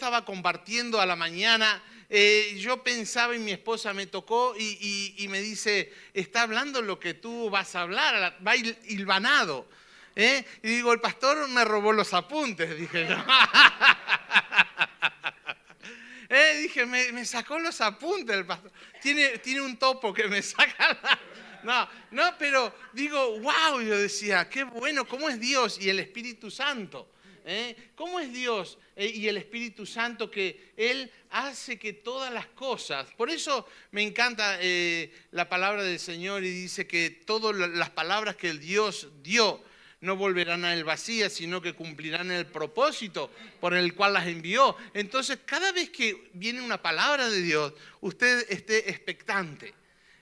estaba compartiendo a la mañana, yo pensaba y mi esposa me tocó y me dice, está hablando lo que tú vas a hablar, va hilvanado. Y digo, el pastor me robó los apuntes, dije yo. Dije, me sacó los apuntes el pastor. Tiene un topo que me saca No, pero digo, wow, yo decía, qué bueno, ¿cómo es Dios y el Espíritu Santo? ¿Cómo es Dios y el Espíritu Santo que Él hace que todas las cosas? Por eso me encanta la palabra del Señor y dice que todas las palabras que el Dios dio no volverán a él vacías, sino que cumplirán el propósito por el cual las envió. Entonces, cada vez que viene una palabra de Dios, usted esté expectante,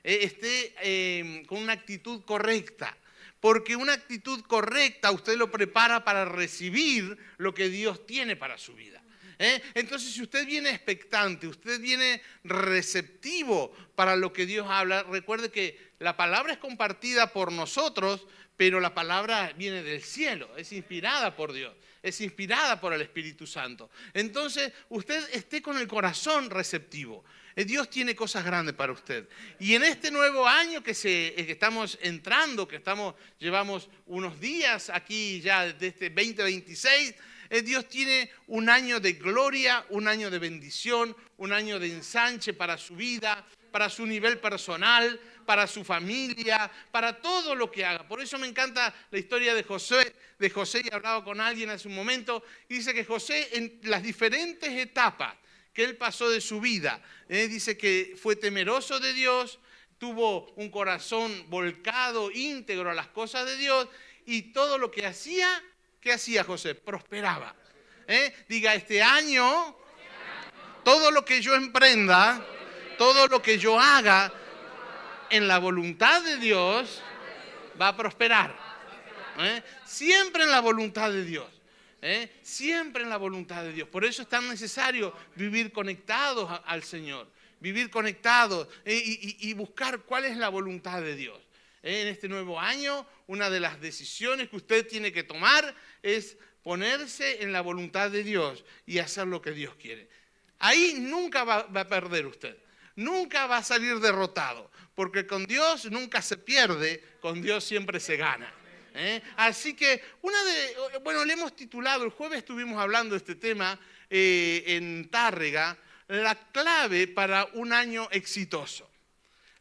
esté con una actitud correcta. Porque una actitud correcta usted lo prepara para recibir lo que Dios tiene para su vida. Entonces, si usted viene expectante, usted viene receptivo para lo que Dios habla, recuerde que la palabra es compartida por nosotros, pero la palabra viene del cielo, es inspirada por Dios, es inspirada por el Espíritu Santo. Entonces, usted esté con el corazón receptivo. Dios tiene cosas grandes para usted. Y en este nuevo año que estamos entrando, llevamos unos días aquí ya de este 2026, Dios tiene un año de gloria, un año de bendición, un año de ensanche para su vida, para su nivel personal, para su familia, para todo lo que haga. Por eso me encanta la historia de José, y hablaba con alguien hace un momento, y dice que José en las diferentes etapas que él pasó de su vida, dice que fue temeroso de Dios, tuvo un corazón volcado, íntegro a las cosas de Dios, y todo lo que hacía, ¿qué hacía José? Prosperaba. Diga, este año, todo lo que yo emprenda, todo lo que yo haga en la voluntad de Dios, va a prosperar. Siempre en la voluntad de Dios. Siempre en la voluntad de Dios. Por eso es tan necesario vivir conectados al Señor, vivir conectados y buscar cuál es la voluntad de Dios. En este nuevo año, una de las decisiones que usted tiene que tomar es ponerse en la voluntad de Dios y hacer lo que Dios quiere. Ahí nunca va a perder usted, nunca va a salir derrotado, porque con Dios nunca se pierde, con Dios siempre se gana. Así que le hemos titulado, el jueves estuvimos hablando de este tema en Tárrega, la clave para un año exitoso.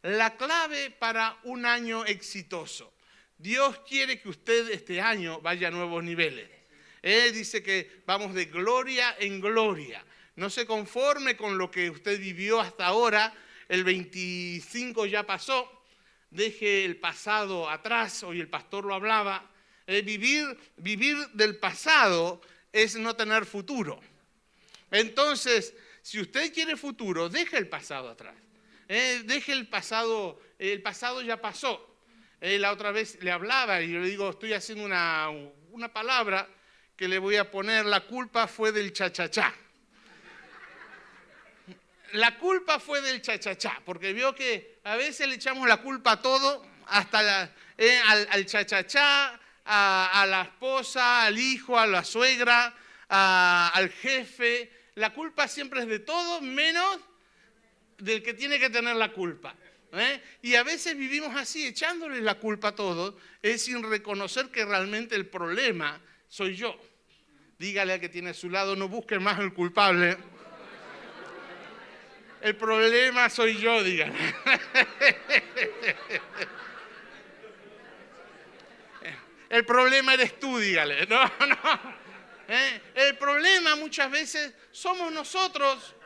La clave para un año exitoso. Dios quiere que usted este año vaya a nuevos niveles. Dice que vamos de gloria en gloria. No se conforme con lo que usted vivió hasta ahora. El 25 ya pasó. Deje el pasado atrás, hoy el pastor lo hablaba. Vivir del pasado es no tener futuro. Entonces, si usted quiere futuro, deje el pasado atrás. Deje el pasado ya pasó. La otra vez le hablaba y yo le digo, estoy haciendo una palabra que le voy a poner, la culpa fue del cha-cha-cha. La culpa fue del cha-cha-cha, porque veo que a veces le echamos la culpa a todo, hasta al cha-cha-cha, a la esposa, al hijo, a la suegra, al jefe. La culpa siempre es de todo, menos del que tiene que tener la culpa. Y a veces vivimos así, echándole la culpa a todos, sin reconocer que realmente el problema soy yo. Dígale al que tiene a su lado, no busque más el culpable. El problema soy yo, dígale. El problema eres tú, dígale. No. El problema muchas veces somos nosotros.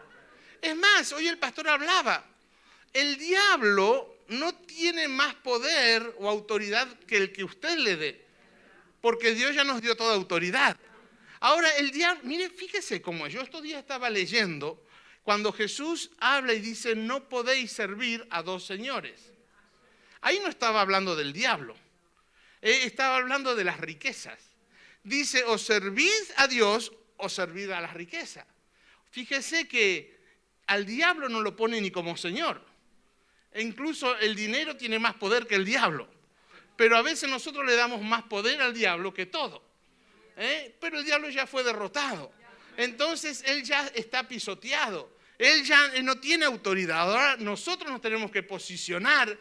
Es más, hoy el pastor hablaba. El diablo no tiene más poder o autoridad que el que usted le dé. Porque Dios ya nos dio toda autoridad. Ahora, el diablo, mire, fíjese cómo yo estos días estaba leyendo. Cuando Jesús habla y dice, no podéis servir a dos señores. Ahí no estaba hablando del diablo. Estaba hablando de las riquezas. Dice, o servís a Dios o servid a las riquezas. Fíjese que al diablo no lo pone ni como señor. E incluso el dinero tiene más poder que el diablo. Pero a veces nosotros le damos más poder al diablo que todo. Pero el diablo ya fue derrotado. Entonces él ya está pisoteado. Él ya no tiene autoridad. Ahora nosotros nos tenemos que posicionar.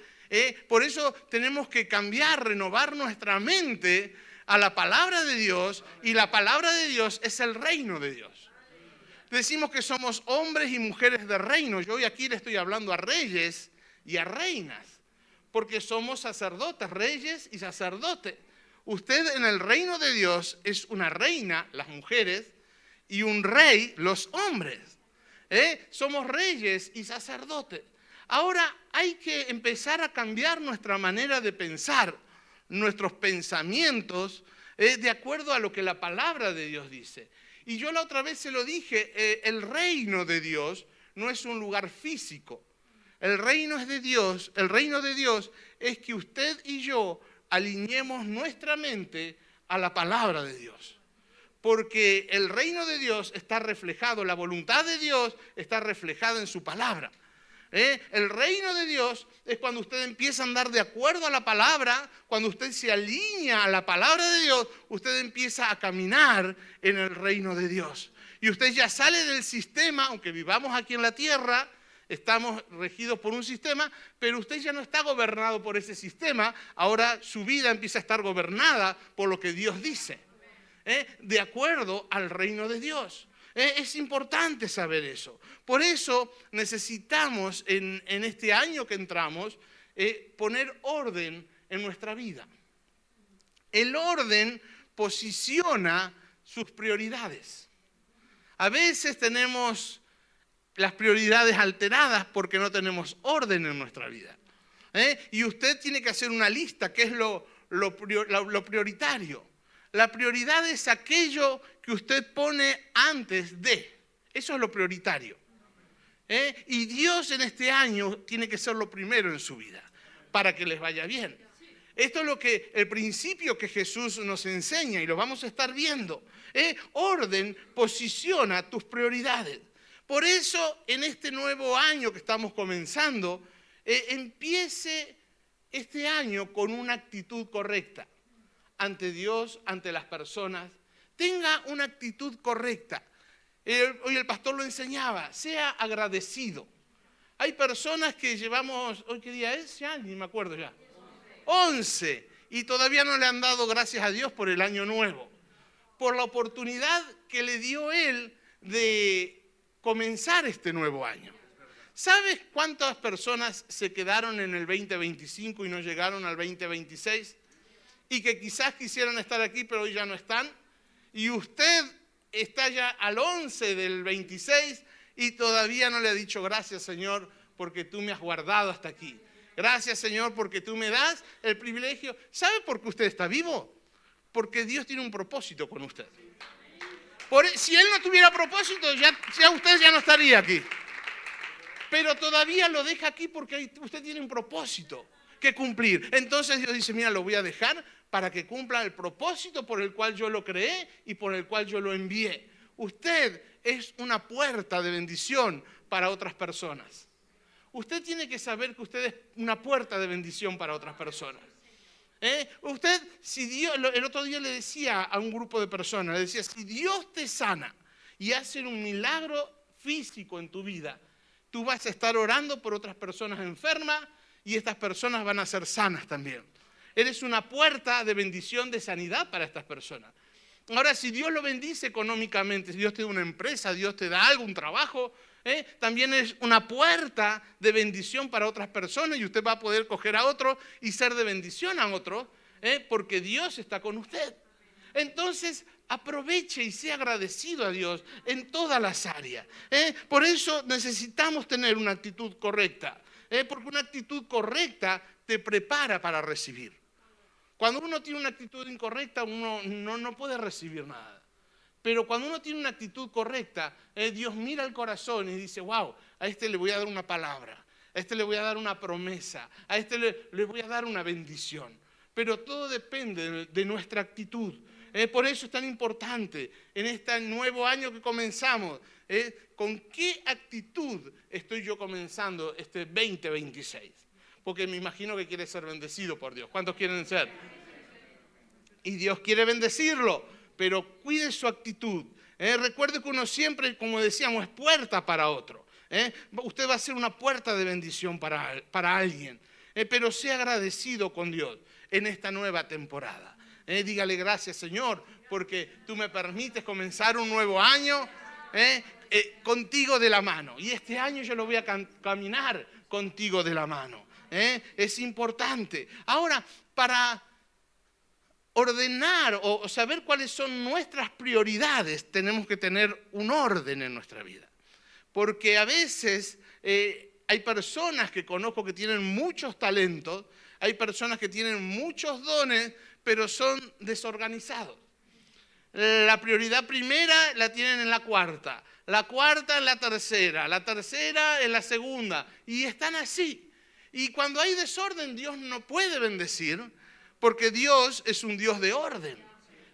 Por eso tenemos que cambiar, renovar nuestra mente a la palabra de Dios. Y la palabra de Dios es el reino de Dios. Decimos que somos hombres y mujeres de reino. Yo hoy aquí le estoy hablando a reyes y a reinas, porque somos sacerdotes, reyes y sacerdotes. Usted en el reino de Dios es una reina, las mujeres, y un rey, los hombres. Somos reyes y sacerdotes. Ahora hay que empezar a cambiar nuestra manera de pensar, nuestros pensamientos, de acuerdo a lo que la palabra de Dios dice. Y yo la otra vez se lo dije, el reino de Dios no es un lugar físico. El reino es de Dios. El reino de Dios es que usted y yo alineemos nuestra mente a la palabra de Dios. Porque el reino de Dios está reflejado, la voluntad de Dios está reflejada en su palabra. El reino de Dios es cuando usted empieza a andar de acuerdo a la palabra, cuando usted se alinea a la palabra de Dios, usted empieza a caminar en el reino de Dios. Y usted ya sale del sistema, aunque vivamos aquí en la tierra, estamos regidos por un sistema, pero usted ya no está gobernado por ese sistema, ahora su vida empieza a estar gobernada por lo que Dios dice, de acuerdo al reino de Dios. Es importante saber eso. Por eso necesitamos en este año que entramos poner orden en nuestra vida. El orden posiciona sus prioridades. A veces tenemos las prioridades alteradas porque no tenemos orden en nuestra vida. Y usted tiene que hacer una lista, que es lo prioritario. La prioridad es aquello que usted pone antes de. Eso es lo prioritario. Y Dios en este año tiene que ser lo primero en su vida para que les vaya bien. Esto es el principio que Jesús nos enseña y lo vamos a estar viendo. Orden posiciona tus prioridades. Por eso en este nuevo año que estamos comenzando, empiece este año con una actitud correcta. Ante Dios, ante las personas, tenga una actitud correcta. Hoy el pastor lo enseñaba, sea agradecido. Hay personas que llevamos, ¿hoy qué día es? Ya ni me acuerdo ya. 11, y todavía no le han dado gracias a Dios por el año nuevo, por la oportunidad que le dio Él de comenzar este nuevo año. ¿Sabes cuántas personas se quedaron en el 2025 y no llegaron al 2026? Y que quizás quisieran estar aquí, pero hoy ya no están. Y usted está ya al 11 del 26 y todavía no le ha dicho gracias, Señor, porque tú me has guardado hasta aquí. Gracias, Señor, porque tú me das el privilegio. ¿Sabe por qué usted está vivo? Porque Dios tiene un propósito con usted. Si Él no tuviera propósito, ya usted ya no estaría aquí. Pero todavía lo deja aquí porque usted tiene un propósito que cumplir. Entonces Dios dice, mira, lo voy a dejar para que cumpla el propósito por el cual yo lo creé y por el cual yo lo envié. Usted es una puerta de bendición para otras personas. Usted tiene que saber que usted es una puerta de bendición para otras personas. Usted, si Dios, el otro día le decía a un grupo de personas, le decía, si Dios te sana y hace un milagro físico en tu vida, tú vas a estar orando por otras personas enfermas y estas personas van a ser sanas también. Eres una puerta de bendición, de sanidad para estas personas. Ahora, si Dios lo bendice económicamente, si Dios te da una empresa, Dios te da algo, un trabajo, también es una puerta de bendición para otras personas y usted va a poder coger a otro y ser de bendición a otro, porque Dios está con usted. Entonces, aproveche y sea agradecido a Dios en todas las áreas. Por eso necesitamos tener una actitud correcta, porque una actitud correcta te prepara para recibir. Cuando uno tiene una actitud incorrecta, uno no puede recibir nada. Pero cuando uno tiene una actitud correcta, Dios mira el corazón y dice, wow, a este le voy a dar una palabra, a este le voy a dar una promesa, a este le voy a dar una bendición. Pero todo depende de nuestra actitud. Por eso es tan importante en este nuevo año que comenzamos, ¿con qué actitud estoy yo comenzando este 2026? Porque me imagino que quiere ser bendecido por Dios. ¿Cuántos quieren ser? Y Dios quiere bendecirlo, pero cuide su actitud. Recuerde que uno siempre, como decíamos, es puerta para otro. Usted va a ser una puerta de bendición para alguien. Pero sea agradecido con Dios en esta nueva temporada. Dígale gracias, Señor, porque tú me permites comenzar un nuevo año contigo de la mano. Y este año yo lo voy a caminar contigo de la mano. Es importante. Ahora, para ordenar o saber cuáles son nuestras prioridades, tenemos que tener un orden en nuestra vida. Porque a veces hay personas que conozco que tienen muchos talentos, hay personas que tienen muchos dones, pero son desorganizados. La prioridad primera la tienen en la cuarta en la tercera en la segunda, y están así. Y cuando hay desorden, Dios no puede bendecir, porque Dios es un Dios de orden.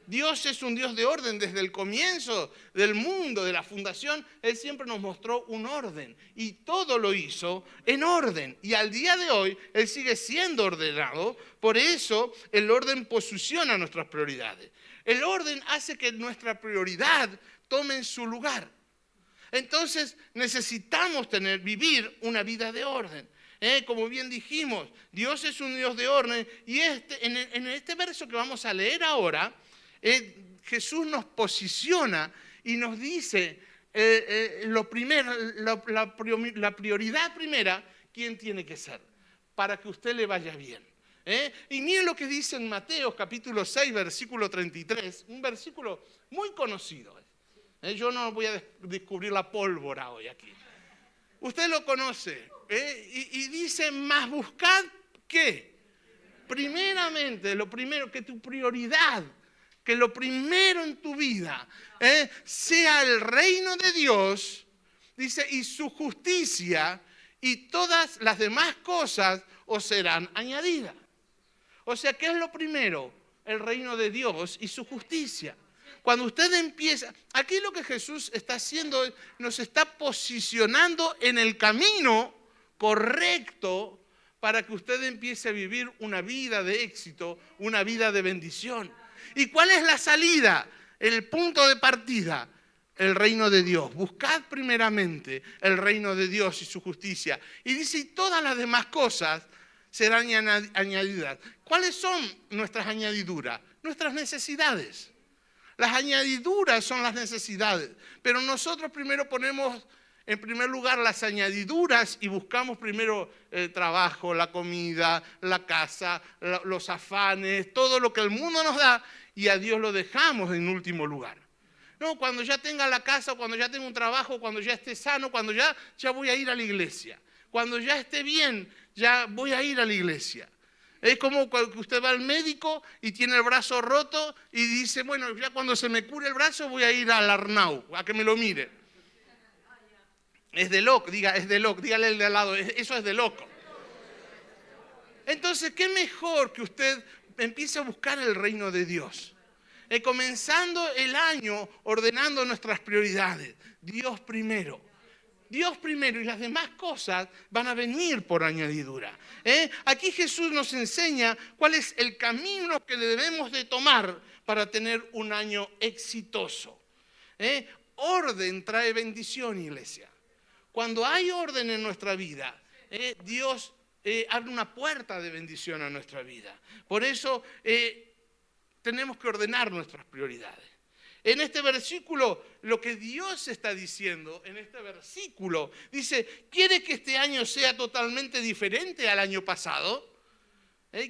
Dios es un Dios de orden. Desde el comienzo del mundo, de la fundación, Él siempre nos mostró un orden. Y todo lo hizo en orden. Y al día de hoy, Él sigue siendo ordenado. Por eso, el orden posiciona nuestras prioridades. El orden hace que nuestra prioridad tome su lugar. Entonces, necesitamos vivir una vida de orden. Como bien dijimos, Dios es un Dios de orden. Y en este verso que vamos a leer ahora, Jesús nos posiciona y nos dice la prioridad primera, ¿quién tiene que ser? Para que a usted le vaya bien. Y miren lo que dice en Mateo capítulo 6, versículo 33, un versículo muy conocido. Yo no voy a descubrir la pólvora hoy aquí. Usted lo conoce. Y dice, más buscad ¿qué? Primeramente, lo primero, que tu prioridad, que lo primero en tu vida sea el reino de Dios, dice, y su justicia, y todas las demás cosas os serán añadidas. O sea, ¿qué es lo primero? El reino de Dios y su justicia. Cuando usted empieza, aquí lo que Jesús está haciendo, nos está posicionando en el camino correcto para que usted empiece a vivir una vida de éxito, una vida de bendición. ¿Y cuál es la salida? El punto de partida, el reino de Dios. Buscad primeramente el reino de Dios y su justicia. Y dice, y todas las demás cosas serán añadidas. ¿Cuáles son nuestras añadiduras? Nuestras necesidades. Las añadiduras son las necesidades, pero nosotros primero ponemos en primer lugar las añadiduras y buscamos primero el trabajo, la comida, la casa, los afanes, todo lo que el mundo nos da, y a Dios lo dejamos en último lugar. No, cuando ya tenga la casa, cuando ya tenga un trabajo, cuando ya esté sano, cuando ya voy a ir a la iglesia. Cuando ya esté bien, ya voy a ir a la iglesia. Es como cuando usted va al médico y tiene el brazo roto y dice, bueno, ya cuando se me cure el brazo voy a ir al Arnau, a que me lo mire. Es de loco, dígale el de al lado, eso es de loco. Entonces, ¿qué mejor que usted empiece a buscar el reino de Dios? Comenzando el año ordenando nuestras prioridades. Dios primero. Dios primero, y las demás cosas van a venir por añadidura. Aquí Jesús nos enseña cuál es el camino que debemos de tomar para tener un año exitoso. Orden trae bendición, iglesia. Cuando hay orden en nuestra vida, Dios abre una puerta de bendición a nuestra vida. Por eso tenemos que ordenar nuestras prioridades. En este versículo, lo que Dios está diciendo, en este versículo, dice, ¿quieres que este año sea totalmente diferente al año pasado?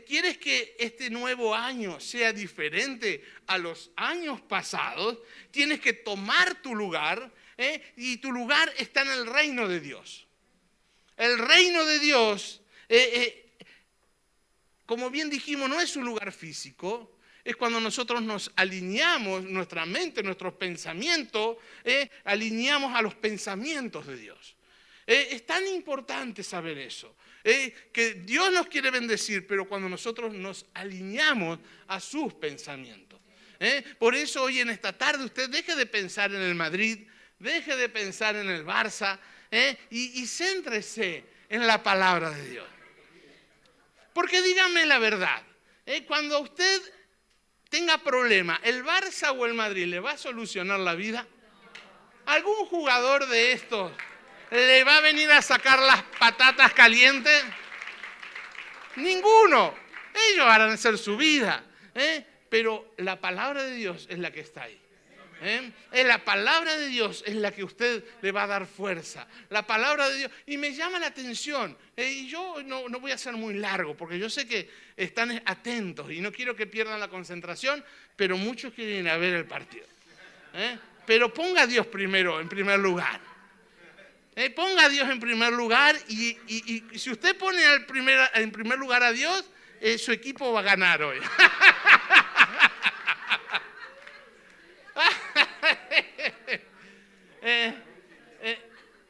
¿Quieres que este nuevo año sea diferente a los años pasados? Tienes que tomar tu lugar, y tu lugar está en el reino de Dios. El reino de Dios, como bien dijimos, no es un lugar físico. Es cuando nosotros nos alineamos, nuestra mente, nuestros pensamientos, alineamos a los pensamientos de Dios. Es tan importante saber eso, que Dios nos quiere bendecir, pero cuando nosotros nos alineamos a sus pensamientos. Por eso hoy en esta tarde usted deje de pensar en el Madrid, deje de pensar en el Barça, y céntrese en la palabra de Dios. Porque dígame la verdad, cuando usted tenga problema, ¿el Barça o el Madrid le va a solucionar la vida? ¿Algún jugador de estos le va a venir a sacar las patatas calientes? Ninguno. Ellos van a hacer su vida. Pero la palabra de Dios es la que está ahí. La palabra de Dios es la que usted le va a dar fuerza. La palabra de Dios. Y me llama la atención. Y yo no voy a ser muy largo, porque yo sé que están atentos y no quiero que pierdan la concentración, pero muchos quieren ir a ver el partido. Pero ponga a Dios primero, en primer lugar. Ponga a Dios en primer lugar y si usted pone en primer lugar a Dios, su equipo va a ganar hoy.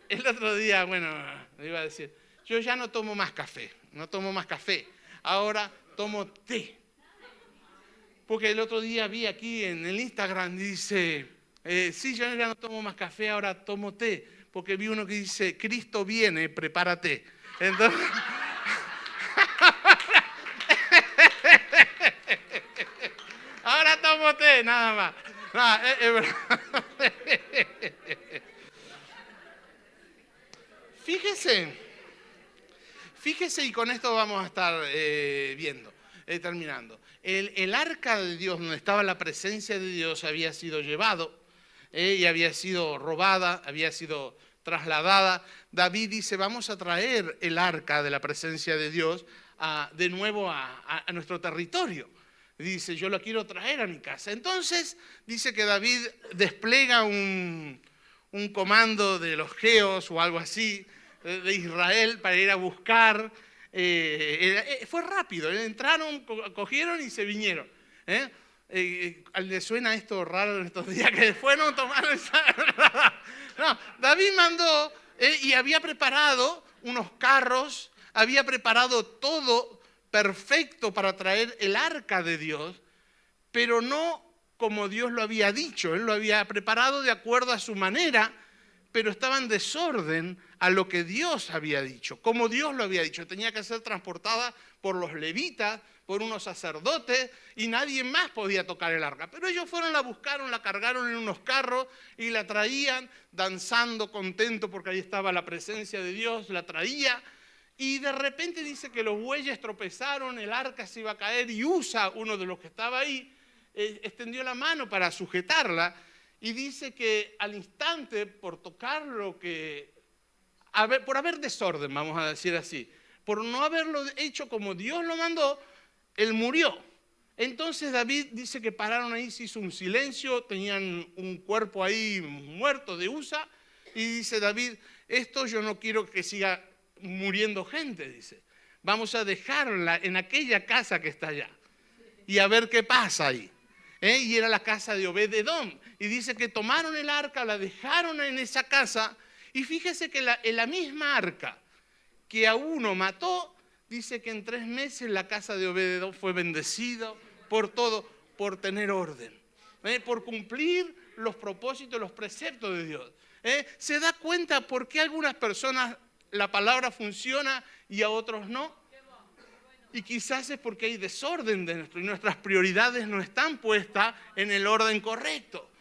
El otro día, le iba a decir, yo ya no tomo más café, ahora tomo té. Porque el otro día vi aquí en el Instagram, dice, sí, yo ya no tomo más café, ahora tomo té. Porque vi uno que dice, Cristo viene, prepárate. Entonces, ahora tomo té, nada más. No, es verdad. Fíjese y con esto vamos a estar terminando. El arca de Dios, donde estaba la presencia de Dios, había sido llevado y había sido robada, había sido trasladada. David dice, vamos a traer el arca de la presencia de Dios de nuevo a nuestro territorio. Dice, yo lo quiero traer a mi casa. Entonces dice que David despliega un comando de los geos o algo así, de Israel, para ir a buscar. Fue rápido, entraron, cogieron y se vinieron. ¿Le suena esto raro en estos días que fueron, tomaron? No, David mandó y había preparado unos carros, había preparado todo perfecto para traer el arca de Dios, pero no como Dios lo había dicho. Él lo había preparado de acuerdo a su manera, pero estaba en desorden a lo que Dios había dicho, como Dios lo había dicho. Tenía que ser transportada por los levitas, por unos sacerdotes, y nadie más podía tocar el arca. Pero ellos fueron, la buscaron, la cargaron en unos carros y la traían danzando, contento porque ahí estaba la presencia de Dios, la traía. Y de repente dice que los bueyes tropezaron, el arca se iba a caer y Usa, uno de los que estaba ahí, extendió la mano para sujetarla y dice que al instante, por tocar por haber desorden, vamos a decir así, por no haberlo hecho como Dios lo mandó, él murió. Entonces David dice que pararon ahí, se hizo un silencio, tenían un cuerpo ahí muerto de Usa y dice David, esto yo no quiero que siga muriendo gente, dice. Vamos a dejarla en aquella casa que está allá y a ver qué pasa ahí. Y era la casa de Obed-Edom. Y dice que tomaron el arca, la dejaron en esa casa. Y fíjese que la misma arca que a uno mató, dice que en 3 meses la casa de Obed-Edom fue bendecida por todo, por tener orden, por cumplir los propósitos, los preceptos de Dios. ¿Se da cuenta por qué a algunas personas la palabra funciona y a otros no? Y quizás es porque hay desorden dentro y nuestras prioridades no están puestas en el orden correcto.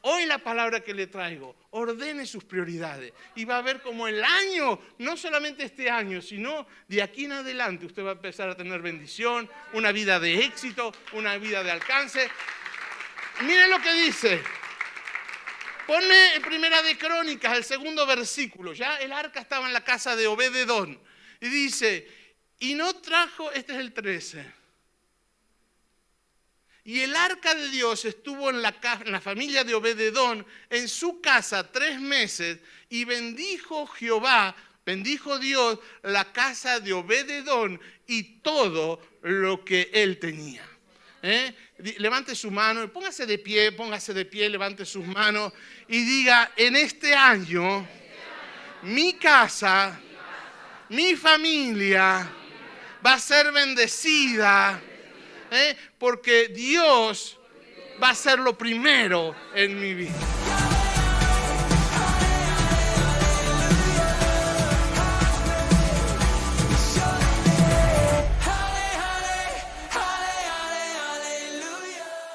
Hoy la palabra que le traigo, ordene sus prioridades y va a ver como el año, no solamente este año, sino de aquí en adelante usted va a empezar a tener bendición, una vida de éxito, una vida de alcance. Miren lo que dice. Ponme en Primera de Crónicas, el 2º versículo. Ya el arca estaba en la casa de Obed-Edom. Y dice, y no trajo, este es el 13. Y el arca de Dios estuvo en la familia de Obed-Edom, en su casa 3 meses, y bendijo Dios la casa de Obed-Edom y todo lo que él tenía. Levante su mano, póngase de pie, levante sus manos y diga, en este año, mi casa, mi familia va a ser bendecida, porque Dios va a ser lo primero en mi vida.